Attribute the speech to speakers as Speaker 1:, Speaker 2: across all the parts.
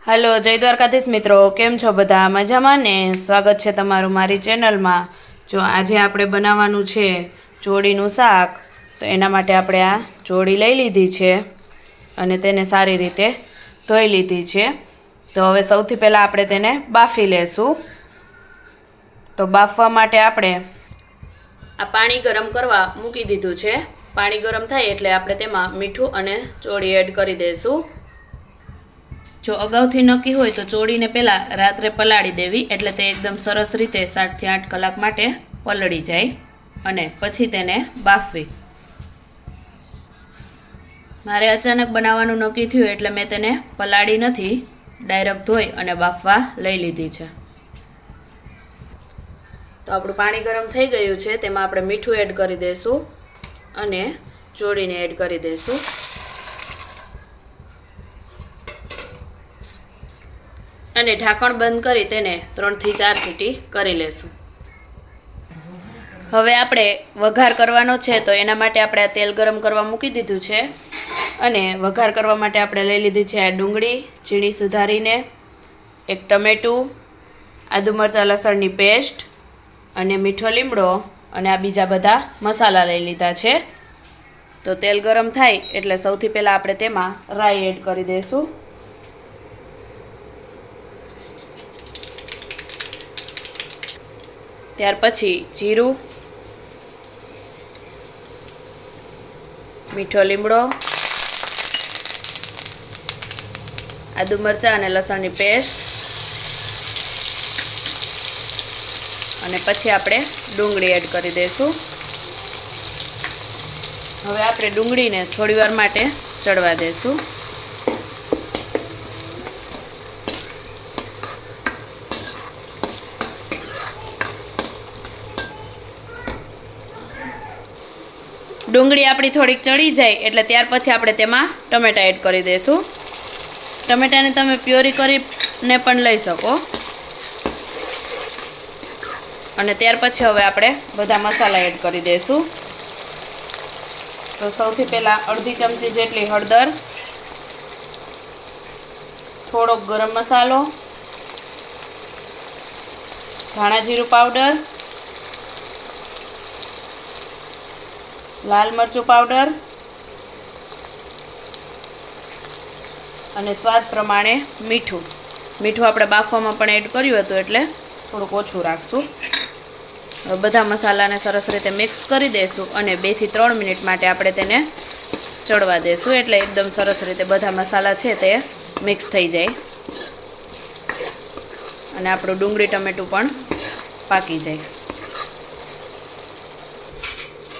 Speaker 1: Hello जय द्वारकाधीश मित्रों केम छो बधा मजामां ने स्वागत है तमारुं मारी चेनल में। जो आज आपणे बनाववानुं छे चोळीनुं शाक। तो एना माटे आपणे आ चोળી लई लीधी छे अने तेने सारी रीते धोई लीधी छे। तो हवे सौथी पहेला आपणे तेने बाफी लेशुं। तो बाफवा माटे आपणे आ पाणी गरम करवा मूकी दीधुं छे। पाणी गरम थाय एटले आपणे तेमां मीठुं अने चोળી एड करी देशुं। जो अगाउथी नक्की होय तो चोळीने पहेला रात्रे पलाળી देवी एटले ते एकदम सरस रीते 7 થી 8 कलाक माटे पलળી जाय अने पछी तेने बाफवी। मारे अचानक बनाववानुं नक्की थयुं एटले मैं तेने पलाળી नथी, डायरेक्ट धोई अने बाफवा लई लीधी छे। तो आपणुं पाणी गरम थई गयुं छे तेमां आपणे मीठुं एड करी देशुं अने चोळीने एड करी देशुं अने ढांकण बंद करी तेने 3 થી 4 सीटी करी लेशुं। हवे आपणे वघार करवानो छे तो एना माटे आपणे तेल गरम करवा मूकी दीधुं छे अने वघार करवा माटे आपणे लई लीधी छे आ डूंगળી झीणी सुधारीने, एक टमेटું, आदુ मरचा लसणनी पेस्ट अने मीठो લીમડો अने आ बीजा बधा मसाला लई लीधा छे। तो तेल गरम थाय एटले सौथी पहेला आपणे तेमां राई एड करी देशुं। त्यार पछी जीरु, मीठो લીમડો, आदू मरचा अने लसणनी पेस्ट अने पछी आपणे डूंगળી एड करी देशुं। हवे आपणे डूंगળીને थोड़ी वार माटे चढ़वा देशुं। डूंगળી आपणी थोड़ीक चढ़ी जाए एटले त्यार पछी आपणे तेमां टमेटा एड करी देशुं। टमेटाने तमे प्योरी करीने पण लई शको अने त्यार पछी हवे आपणे बधा मसाला एड करी देशुं। तो सौथी पहेला अर्धी चमची जेटली हळदर, थोड़ो गरम मसालो, धाणा जीरु पाउडर, लाल मरचुं पाउडर अने स्वाद प्रमाणे मीठुं। मीठुं आपणे बाफवामां पण एड कर्युं हतुं एटले थोडुंक ओछुं राखशुं। हवे बधा मसालाने सरस रीते मिक्स करी देशुं अने 2 થી 3 मिनिट माटे आपणे तेने चढ़वा देशुं एटले एकदम सरस रीते बधा मसाला छे ते मिक्स थई जाय अने आपणुं डूंगળી टमेटું पण पाकी जाय।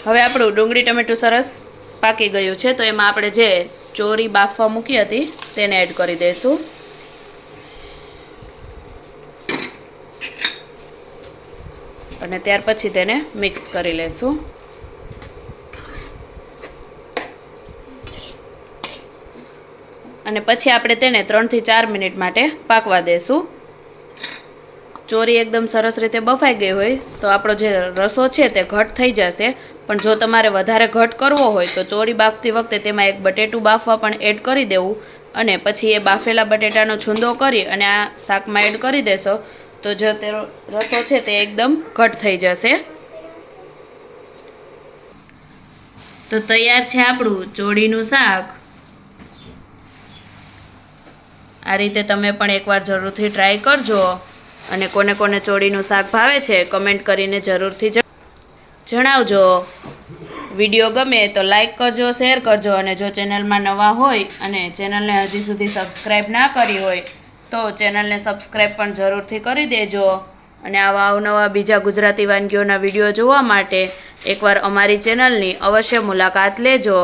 Speaker 1: हवे आपणुं डूंगળી टमेटું सरस पाकी गयुं छे तो एमां आपणे जे चोળી बाफवा मूकी हती तेने एड करी देशुं अने त्यार पछी तेने मिक्स करी लेशुं। अने पछी आपणे तेने 3 થી 4 मिनिट माटे पाकवा देशुं। चोरी एकदम सरस रीते बफाई गई होय तो आपणो जे रसो छे ते घट थई जशे। पण जो तमारे वधारे घट करवो होय तो चोरी बाफती वखते तेमां एक बटेटું बाफवा पण एड करी देवुं अने पछी ए बाफेला बटेटानो छूंदो करी अने आ शाकमां एड करी देशो तो जो ते रसो छे ते एकदम घट थई जशे। तो तैयार छे आपणुं चोळीनुं शाक। आ रीते तमे पण एकवार जरूरथी ट्राय करजो अने कोने कोने चोळीनुं शाक भावे छे कमेंट करीने जरूरथी जणावजो। विडियो गमे तो लाइक करजो, शेर करजो अने जो चेनल में नवा होय अने चेनल ने हजी सुधी सब्सक्राइब ना करी होय तो चेनल ने सब्सक्राइब पण जरूरथी करी देजो अने आवा अवनवा बीजा गुजराती वानगीओना विडियो जोवा माटे एकवार अमारी चेनलनी अवश्य मुलाकात लेजो।